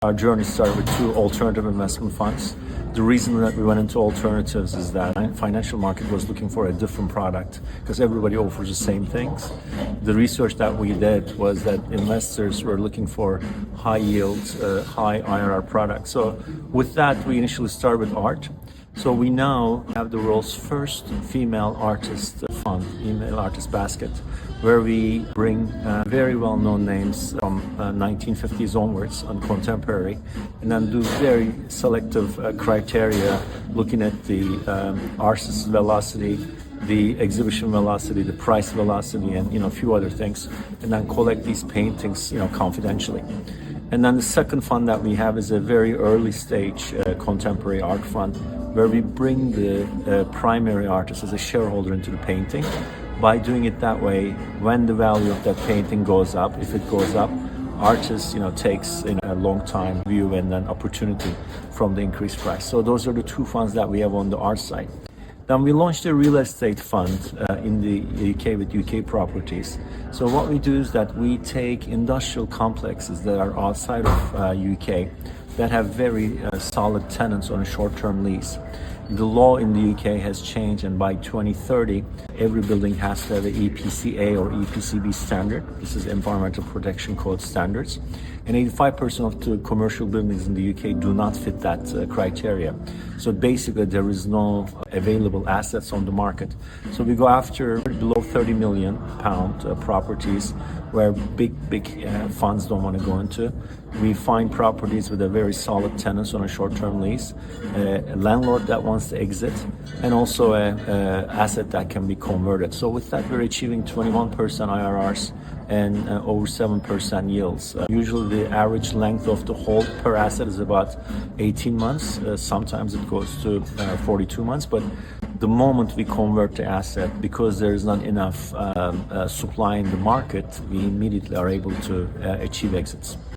Our journey started with two alternative investment funds. The reason that we went into alternatives is that the financial market was looking for a different product because everybody offers the same things. The research that we did was that investors were looking for high yields, high IRR products. So with that, we initially started with art. So we now have the world's first female artist fund, female artist basket, where we bring very well-known names from 1950s onwards on contemporary, and then do very selective criteria looking at the artist's velocity, the exhibition velocity, the price velocity, and a few other things, and then collect these paintings confidentially. And then the second fund that we have is a very early stage contemporary art fund, where we bring the primary artist as a shareholder into the painting. By doing it that way, when the value of that painting goes up, if it goes up, artist takes a long time view and then opportunity from the increased price. So those are the two funds that we have on the art side. Then we launched a real estate fund in the UK with UK properties. So what we do is that we take industrial complexes that are outside of UK that have very solid tenants on a short-term lease. The law in the UK has changed, and by 2030, every building has to have an EPC-A or EPC-B standard. This is Environmental Protection Code standards. And 85% of the commercial buildings in the UK do not fit that criteria. So basically, there is no available assets on the market. So we go after below £30 million properties where big funds don't want to go into. We find properties with a very solid tenants on a short-term lease, a landlord that wants to exit, and also an asset that can be converted. So with that, we're achieving 21% IRRs and over 7% yields. Usually the average length of the hold per asset is about 18 months. Sometimes it goes to 42 months, but the moment we convert the asset, because there is not enough supply in the market, we immediately are able to achieve exits.